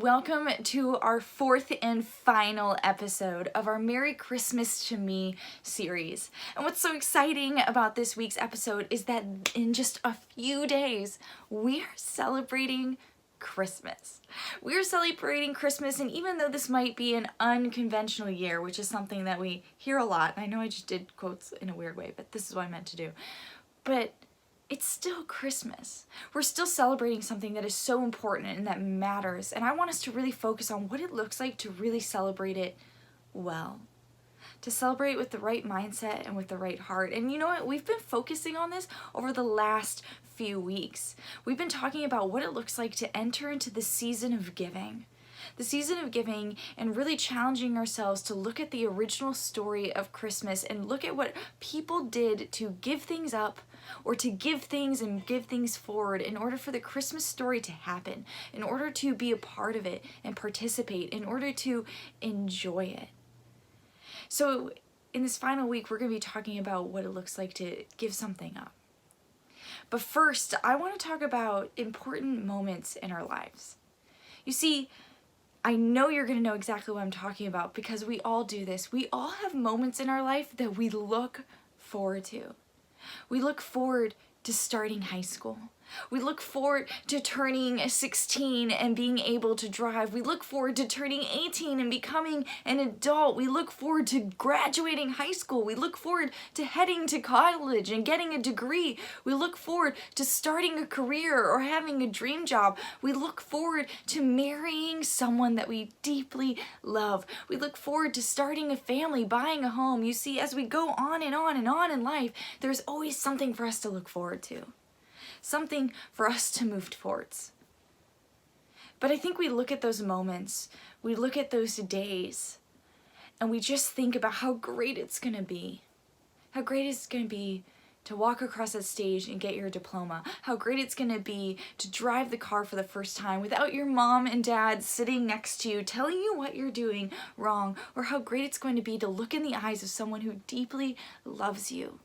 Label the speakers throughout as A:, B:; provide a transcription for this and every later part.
A: welcome to our fourth and final episode of our Merry Christmas to Me series. And what's so exciting about this week's episode is that in just a few days, we are celebrating Christmas. We are celebrating Christmas, and even though this might be an unconventional year, which is something that we hear a lot, and I know I just did quotes in a weird way, but this is what I meant to do. But it's still Christmas. We're still celebrating something that is so important and that matters. And I want us to really focus on what it looks like to really celebrate it well. To celebrate with the right mindset and with the right heart. And you know what? We've been focusing on this over the last few weeks. We've been talking about what it looks like to enter into the season of giving. The season of giving, and really challenging ourselves to look at the original story of Christmas and look at what people did to give things up or to give things and give things forward in order for the Christmas story to happen, in order to be a part of it and participate, in order to enjoy it. So in this final week, we're going to be talking about what it looks like to give something up. But first, I want to talk about important moments in our lives. You see, I know you're going to know exactly what I'm talking about because we all do this. We all have moments in our life that we look forward to. We look forward to starting high school. We look forward to turning 16 and being able to drive. We look forward to turning 18 and becoming an adult. We look forward to graduating high school. We look forward to heading to college and getting a degree. We look forward to starting a career or having a dream job. We look forward to marrying someone that we deeply love. We look forward to starting a family, buying a home. You see, as we go on and on and on in life, there's always something for us to look forward to. Something for us to move towards. But I think we look at those moments, we look at those days, and we just think about how great it's going to be. How great it's going to be to walk across that stage and get your diploma. How great it's going to be to drive the car for the first time without your mom and dad sitting next to you telling you what you're doing wrong. Or how great it's going to be to look in the eyes of someone who deeply loves you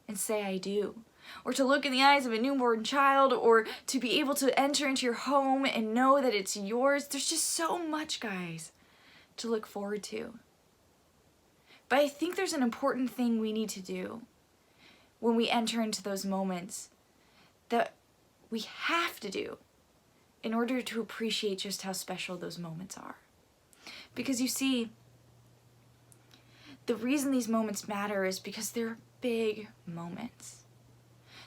A: and say, I do. Or to look in the eyes of a newborn child, or to be able to enter into your home and know that it's yours. There's just so much, guys, to look forward to. But I think there's an important thing we need to do when we enter into those moments that we have to do in order to appreciate just how special those moments are. Because you see, the reason these moments matter is because they're big moments.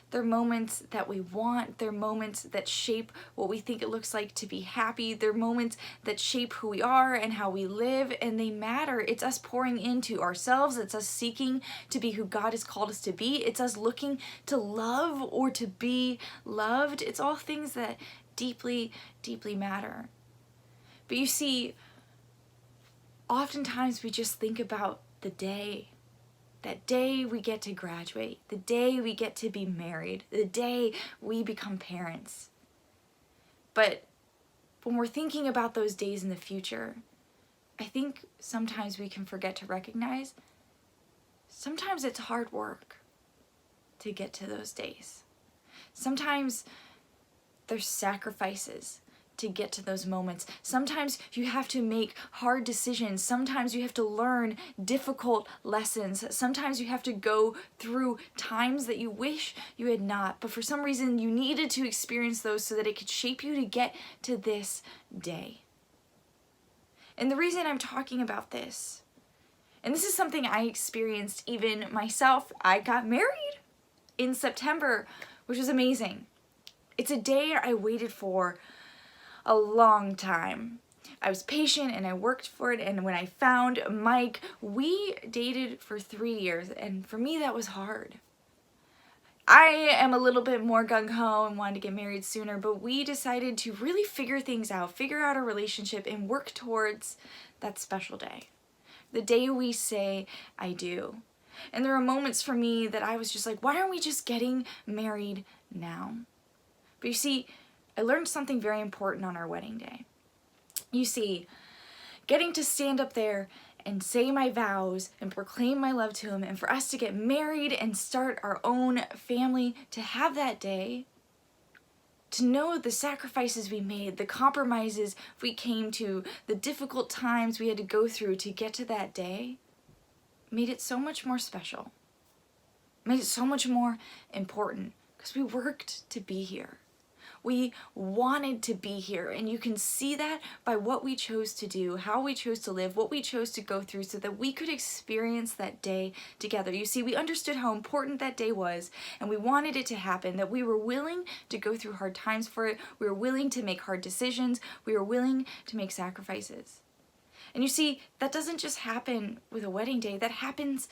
A: They're moments that we want. They're moments that shape what we think it looks like to be happy. They're moments that shape who we are and how we live, and they matter. It's us pouring into ourselves. It's us seeking to be who God has called us to be. It's us looking to love or to be loved. It's all things that deeply, deeply matter. But you see, oftentimes we just think about the day. That day we get to graduate, the day we get to be married, the day we become parents. But when we're thinking about those days in the future, I think sometimes we can forget to recognize sometimes it's hard work to get to those days. Sometimes there's sacrifices to get to those moments. Sometimes you have to make hard decisions. Sometimes you have to learn difficult lessons. Sometimes you have to go through times that you wish you had not, but for some reason you needed to experience those so that it could shape you to get to this day. And the reason I'm talking about this, and this is something I experienced even myself, I got married in September, which was amazing. It's a day I waited for a long time. I was patient and I worked for it, and when I found Mike, we dated for 3 years, and for me that was hard. I am a little bit more gung-ho and wanted to get married sooner, but we decided to really figure things out, figure out our relationship, and work towards that special day. The day we say, I do. And there were moments for me that I was just like, why aren't we just getting married now? But you see, I learned something very important on our wedding day. You see, getting to stand up there and say my vows and proclaim my love to him, and for us to get married and start our own family, to have that day, To know the sacrifices we made, the compromises we came to, the difficult times we had to go through to get to that day, made it so much more special, made it so much more important, because we worked to be here. We wanted to be here, and you can see that by what we chose to do, how we chose to live, what we chose to go through so that we could experience that day together. You see, we understood how important that day was, and we wanted it to happen, that we were willing to go through hard times for it, we were willing to make hard decisions, we were willing to make sacrifices. And you see, that doesn't just happen with a wedding day, that happens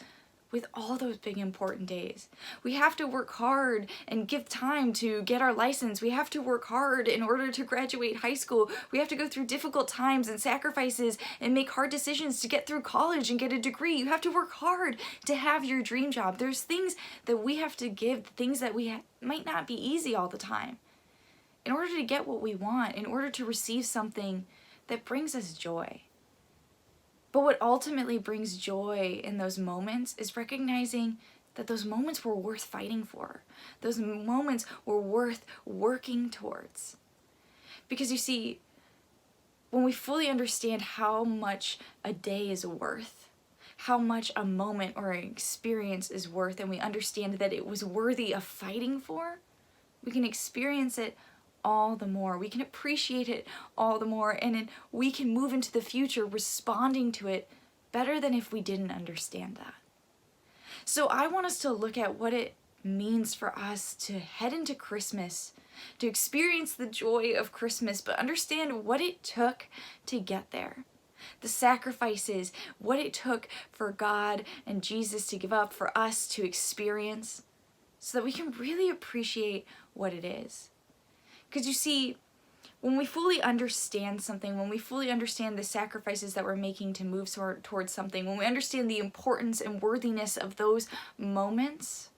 A: with all those big important days. We have to work hard and give time to get our license. We have to work hard in order to graduate high school. We have to go through difficult times and sacrifices and make hard decisions to get through college and get a degree. You have to work hard to have your dream job. There's things that we have to give, things that might not be easy all the time, in order to get what we want, in order to receive something that brings us joy. But what ultimately brings joy in those moments is recognizing that those moments were worth fighting for. Those moments were worth working towards. Because you see, when we fully understand how much a day is worth, how much a moment or an experience is worth, and we understand that it was worthy of fighting for, we can experience it all the more. We can appreciate it all the more, and we can move into the future responding to it better than if we didn't understand that. So I want us to look at what it means for us to head into Christmas, to experience the joy of Christmas, but understand what it took to get there. The sacrifices, what it took for God and Jesus to give up for us to experience, so that we can really appreciate what it is. Because you see, when we fully understand something, when we fully understand the sacrifices that we're making to move towards something, when we understand the importance and worthiness of those moments,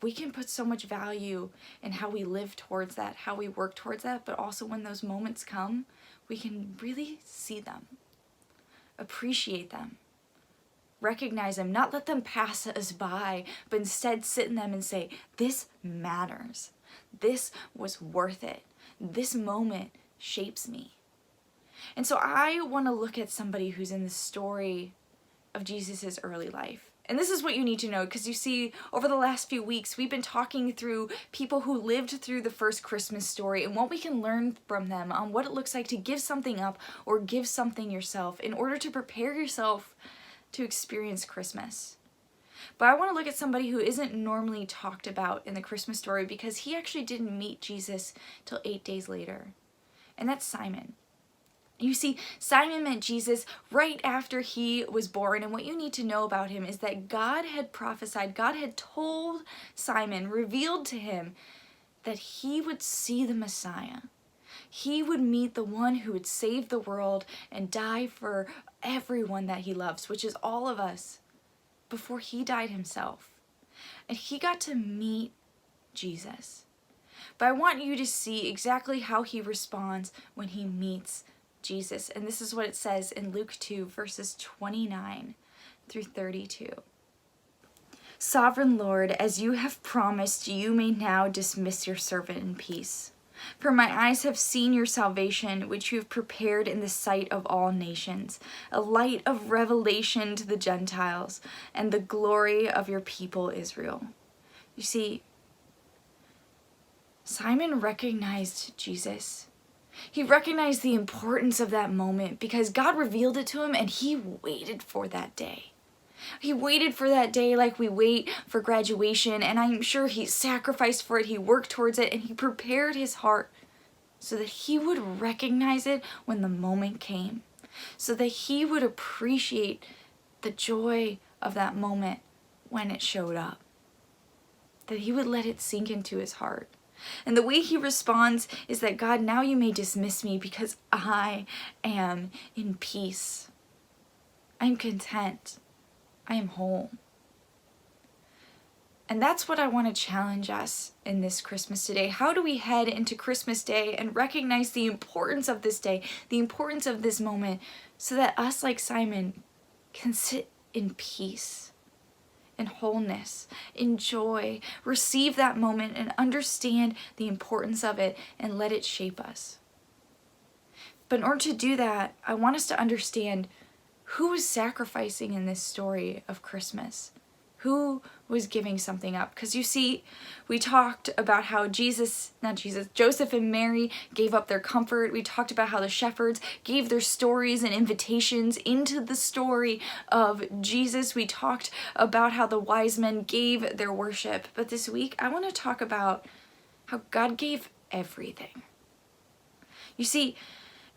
A: we can put so much value in how we live towards that, how we work towards that, but also when those moments come, we can really see them, appreciate them, recognize them, not let them pass us by, but instead sit in them and say, this matters. This was worth it. This moment shapes me. And so I want to look at somebody who's in the story of Jesus's early life. And this is what you need to know, because you see, over the last few weeks, we've been talking through people who lived through the first Christmas story and what we can learn from them on what it looks like to give something up or give something yourself in order to prepare yourself to experience Christmas. But I want to look at somebody who isn't normally talked about in the Christmas story because he actually didn't meet Jesus till 8 days later. And that's Simon. You see, Simon met Jesus right after he was born, and what you need to know about him is that God had prophesied, God had told Simon, revealed to him, that he would see the Messiah. He would meet the one who would save the world and die for everyone that he loves, which is all of us, before he died himself. And he got to meet Jesus. But I want you to see exactly how he responds when he meets Jesus. And this is what it says in Luke 2, verses 29 through 32. Sovereign Lord, as you have promised, you may now dismiss your servant in peace. For my eyes have seen your salvation, which you have prepared in the sight of all nations, a light of revelation to the Gentiles, and the glory of your people Israel. You see, Simon recognized Jesus. He recognized the importance of that moment because God revealed it to him, and he waited for that day. He waited for that day like we wait for graduation, and I'm sure he sacrificed for it, he worked towards it, and he prepared his heart so that he would recognize it when the moment came, so that he would appreciate the joy of that moment when it showed up, that he would let it sink into his heart. And the way he responds is that, God, now you may dismiss me because I am in peace. I am content. I am whole. And that's what I want to challenge us in this Christmas today. How do we head into Christmas Day and recognize the importance of this day, the importance of this moment, so that us, like Simon, can sit in peace in wholeness, in joy. Receive that moment and understand the importance of it and let it shape us. But in order to do that, I want us to understand who was sacrificing in this story of Christmas. Who was giving something up? Because you see, we talked about how Joseph and Mary gave up their comfort. We talked about how the shepherds gave their stories and invitations into the story of Jesus. We talked about how the wise men gave their worship. But this week, I want to talk about how God gave everything. You see,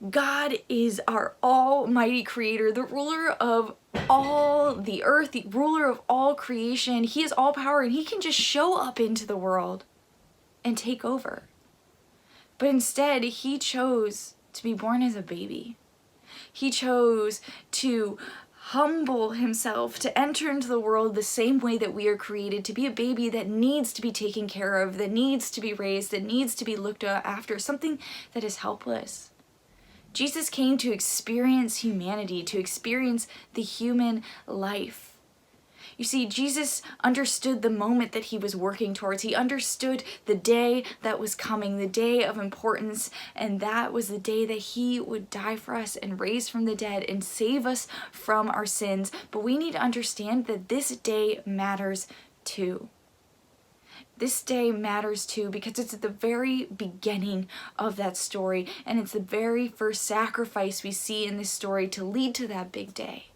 A: God is our almighty creator, the ruler of all the earth, the ruler of all creation. He has all power and he can just show up into the world and take over. But instead, he chose to be born as a baby. He chose to humble himself, to enter into the world the same way that we are created, to be a baby that needs to be taken care of, that needs to be raised, that needs to be looked after, something that is helpless. Jesus came to experience humanity, to experience the human life. You see, Jesus understood the moment that he was working towards. He understood the day that was coming, the day of importance, and that was the day that he would die for us and raise from the dead and save us from our sins. But we need to understand that this day matters too. This day matters too because it's at the very beginning of that story, and it's the very first sacrifice we see in this story to lead to that big day.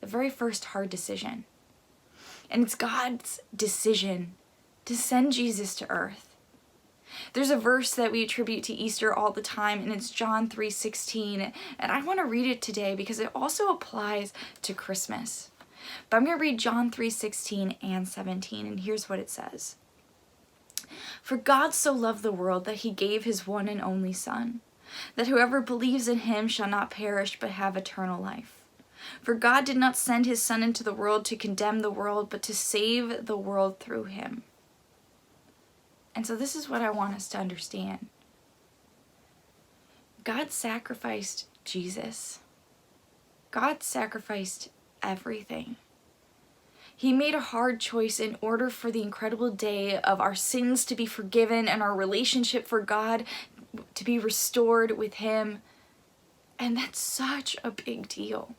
A: The very first hard decision. And it's God's decision to send Jesus to earth. There's a verse that we attribute to Easter all the time, and it's John 3:16, and I want to read it today because it also applies to Christmas. But I'm going to read John 3:16 and 17, and here's what it says. For God so loved the world that he gave his one and only Son, that whoever believes in him shall not perish but have eternal life. For God did not send his Son into the world to condemn the world, but to save the world through him. And so this is what I want us to understand. God sacrificed Jesus. God sacrificed everything. He made a hard choice in order for the incredible day of our sins to be forgiven and our relationship for God to be restored with him. And that's such a big deal.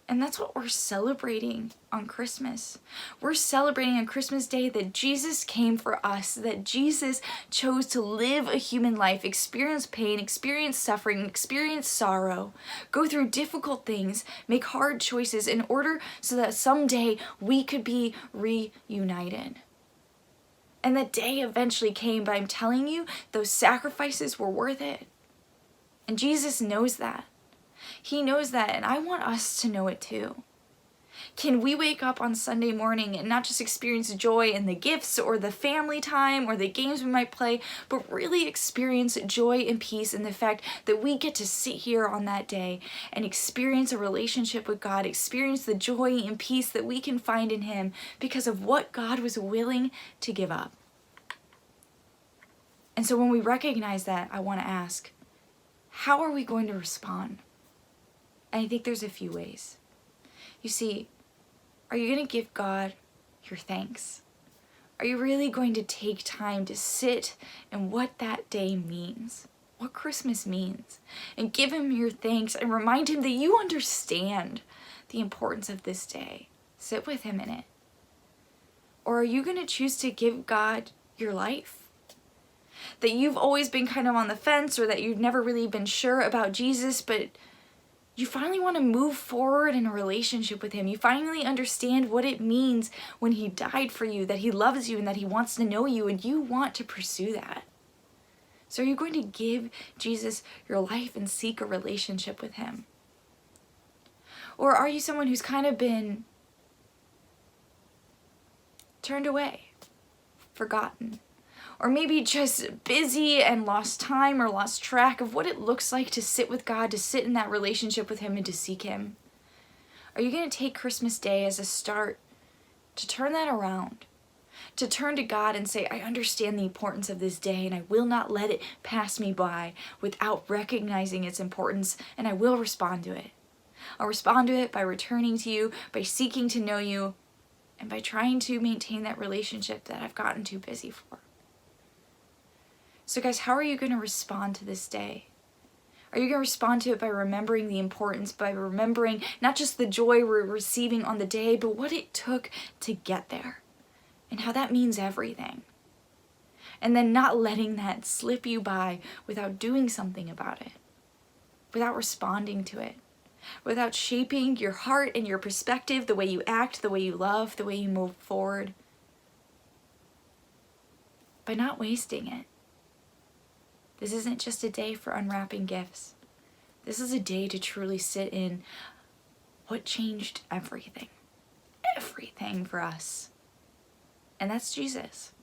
A: And that's what we're celebrating on Christmas. We're celebrating on Christmas Day that Jesus came for us, that Jesus chose to live a human life, experience pain, experience suffering, experience sorrow, go through difficult things, make hard choices in order so that someday we could be reunited. And that day eventually came, but I'm telling you, those sacrifices were worth it. And Jesus knows that. He knows that, and I want us to know it too. Can we wake up on Sunday morning and not just experience joy in the gifts or the family time or the games we might play, but really experience joy and peace in the fact that we get to sit here on that day and experience a relationship with God, experience the joy and peace that we can find in him because of what God was willing to give up. And so when we recognize that, I want to ask, how are we going to respond? And I think there's a few ways. You see, are you going to give God your thanks? Are you really going to take time to sit in what that day means, what Christmas means, and give him your thanks and remind him that you understand the importance of this day? Sit with him in it. Or are you going to choose to give God your life? That you've always been kind of on the fence, or that you've never really been sure about Jesus, but you finally want to move forward in a relationship with him. You finally understand what it means when he died for you, that he loves you and that he wants to know you, and you want to pursue that. So are you going to give Jesus your life and seek a relationship with him? Or are you someone who's kind of been turned away, forgotten? Or maybe just busy and lost time or lost track of what it looks like to sit with God, to sit in that relationship with him and to seek him? Are you going to take Christmas Day as a start to turn that around? To turn to God and say, I understand the importance of this day and I will not let it pass me by without recognizing its importance, and I will respond to it. I'll respond to it by returning to you, by seeking to know you, and by trying to maintain that relationship that I've gotten too busy for. So guys, how are you going to respond to this day? Are you going to respond to it by remembering the importance, by remembering not just the joy we're receiving on the day, but what it took to get there and how that means everything? And then not letting that slip you by without doing something about it, without responding to it, without shaping your heart and your perspective, the way you act, the way you love, the way you move forward, by not wasting it. This isn't just a day for unwrapping gifts. This is a day to truly sit in what changed everything for us. And that's Jesus.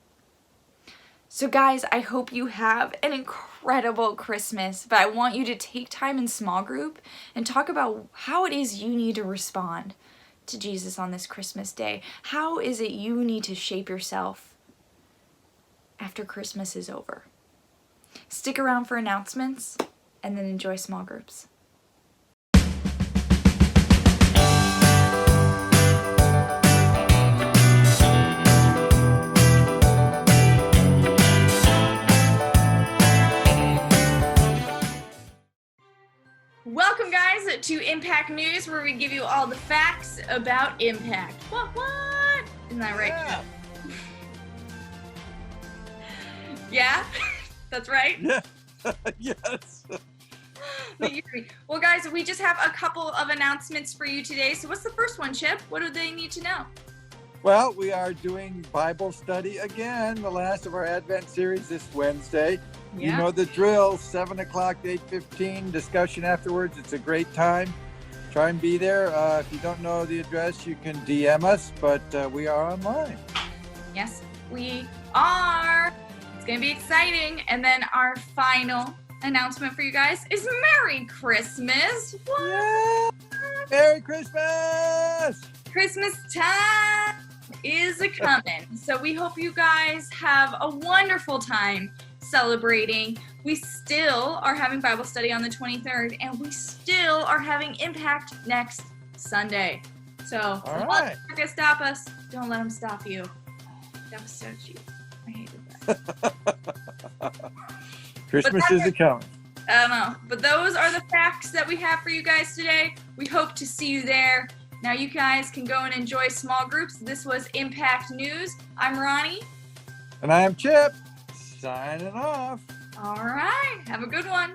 A: So guys, I hope you have an incredible Christmas, but I want you to take time in small group and talk about how it is you need to respond to Jesus on this Christmas day. How is it you need to shape yourself after Christmas is over? Stick around for announcements and then enjoy small groups. Welcome guys to Impact News, where we give you all the facts about Impact. What? Isn't that right?
B: Yeah.
A: Yeah? That's right?
B: Yeah. Yes.
A: Well guys, we just have a couple of announcements for you today. So what's the first one, Chip? What do they need to know?
B: Well, we are doing Bible study again, the last of our Advent series this Wednesday.
A: Yeah.
B: You know the drill, 7 o'clock to 8:15, discussion afterwards. It's a great time. Try and be there. If you don't know the address, you can DM us, but we are online.
A: Yes, we are. It's going to be exciting. And then our final announcement for you guys is Merry Christmas. What?
B: Yeah. Merry Christmas!
A: Christmas time is a-coming. So we hope you guys have a wonderful time celebrating. We still are having Bible study on the 23rd, and we still are having Impact next Sunday. So
B: All
A: don't
B: right.
A: let them stop us. Don't let them stop you. That was so cheap. I hated that.
B: Christmas is coming.
A: I don't know. But those are the facts that we have for you guys today. We hope to see you there. Now you guys can go and enjoy small groups. This was Impact News. I'm Ronnie.
B: And I am Chip, signing off.
A: All right. Have a good one.